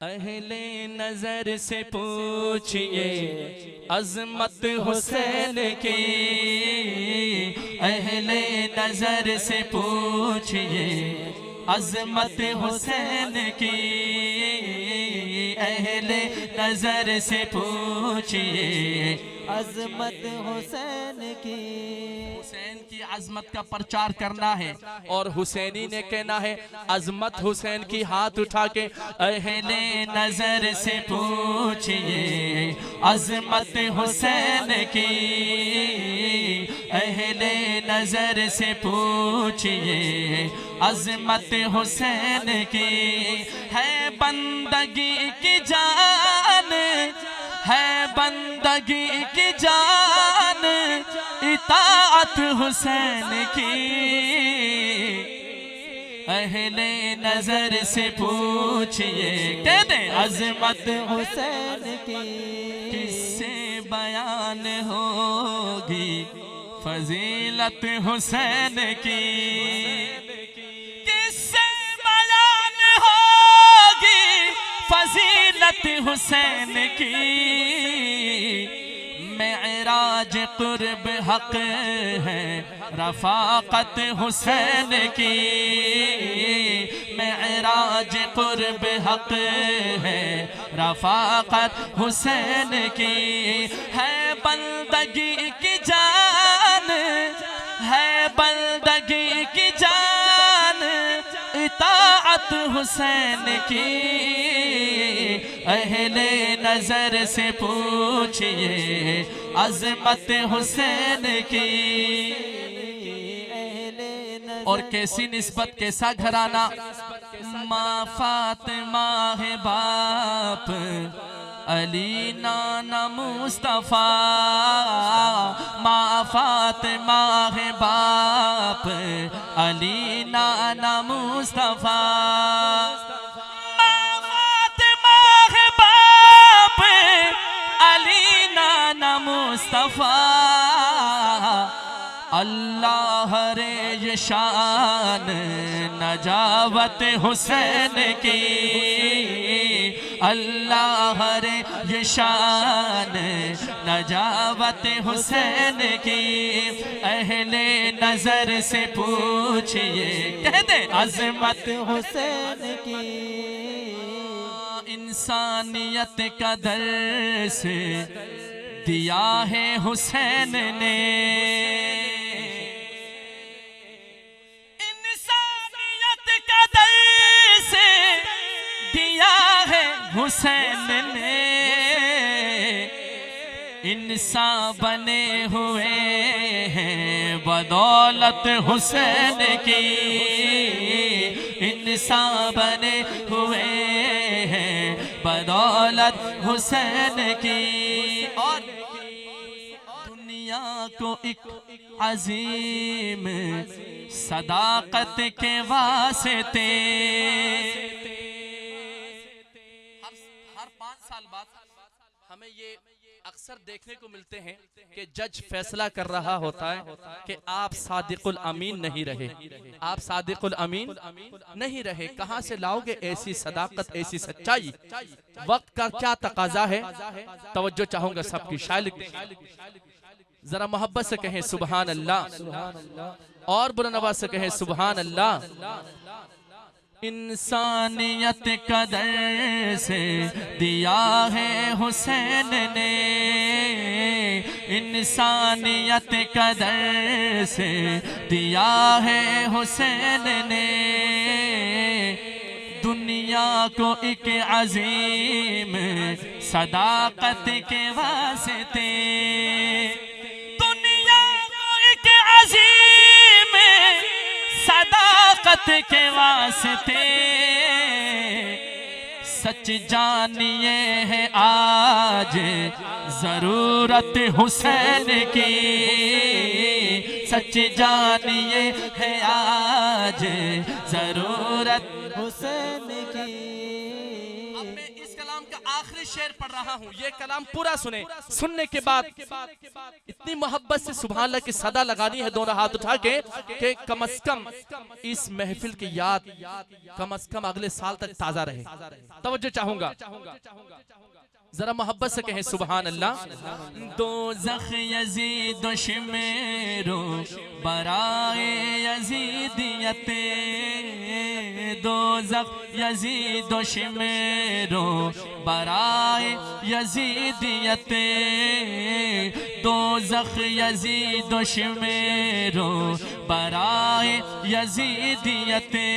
अहले नजर से पूछिए अजमत हुसैन की, अहले नजर से पूछिए अजमत हुसैन की, अहले नजर से पूछिए अजमत हुसैन की। हुसैन की अजमत का प्रचार करना है और हुसैनी ने कहना है अजमत हुसैन की। हाथ उठा के अहले नजर से पूछिए अजमत हुसैन की, अहले नजर से पूछिए अजमत हुसैन की। है बंदगी की जान, है बंदगी की जान इताअत हुसैन की, अहले नजर से पूछिए कह दे अजमत हुसैन की। किससे बयान होगी फजीलत हुसैन की, किससे बयान होगी फजीलत हुसैन की। मेराज कुर्ब हक है रफाकत हुसैन की, मेराज कुर्ब हक है रफाकत हुसैन की। है बंदगी की जान, है बंदगी की जान इताअत हुसैन की, अहले नजर से पूछिए अजमत हुसैन की। और कैसी निस्बत, कैसा घराना। माँ फातिमा है बाप अली नाना मुस्तफा, माँ फातिमा है बाप अली नाना मुस्तफा, माँ फातिमा है बाप अली नाना मुस्तफा। अल्लाह रे ये शान नजावत हुसैन की, अल्लाह रे ये शान नजावत हुसैन की। अहले नजर से पूछिए कह दे अजमत हुसैन की। इंसानियत का दर्स दिया है हुसैन ने, इंसानियत का दर्स दिया है हुसैन ने। इंसान बने हुए हैं बदौलत हुसैन की, इंसान बने हुए हैं बदौलत हुसैन की। और दुनिया को एक अजीम सदाकत के वास्ते हर 5 साल बाद हमें ये अक्सर देखने को मिलते हैं कि जज फैसला कर रहा होता है कि आप सादिकुल अमीन नहीं रहे, आप सादिकुल अमीन नहीं रहे। कहां से लाओगे ऐसी सदाकत, ऐसी सच्चाई? वक्त का क्या तकाजा है? तवज्जो चाहूंगा सबकी। शायद जरा मोहब्बत से कहें सुबहान अल्लाह, और बुलंद से कहें सुबहान अल्लाह। इंसानियत का दर्स दिया है हुसैन ने, इंसानियत का दर्स दिया है हुसैन ने। दुनिया को एक अजीम सदाकत के वास्ते, दुनिया को एक अजीम सदाकत के वास्ते। सच जानिए है आज जरूरत हुसैन की, सच जानिए है आज जरूरत हुसैन की। मैं इस कलाम का आखिरी शेर पढ़ रहा हूँ, ये कलाम पूरा सुने। सुनने के बाद इतनी मोहब्बत से सुभान अल्लाह की सदा लगानी है दोनों हाथ उठा के कि कम से कम इस महफिल की याद कम से कम अगले साल तक ताजा रहे। तवज्जो चाहूंगा, जरा मोहब्बत से कहें सुभान अल्लाह। दोज़ख यज़ीद शिमेरो बराए यज़ीदियते, दोज़ख यज़ीद शिमेरो बराए यज़ीदियते, दोज़ख यज़ीद शिमेरो बराए यज़ीदियते,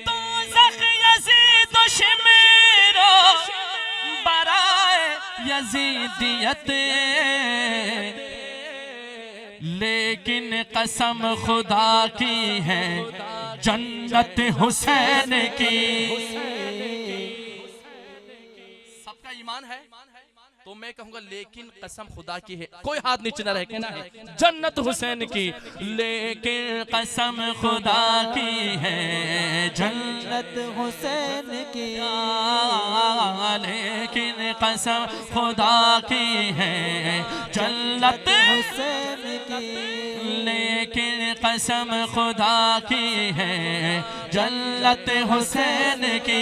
दोज़ख यज़ीद शिमेरो बराए यज़ीदियते, लेकिन कसम खुदा की है जन्नत हुसैन की। सबका ईमान है तो मैं कहूंगा लेकिन कसम खुदा की है, कोई हाथ नीचे न रहे, कहना है जन्नत हुसैन की। लेकिन कसम खुदा की है जन्नत हुसैन की, लेकिन कसम खुदा की है जन्नत हुसैन की, लेकिन कसम खुदा की है जन्नत हुसैन की।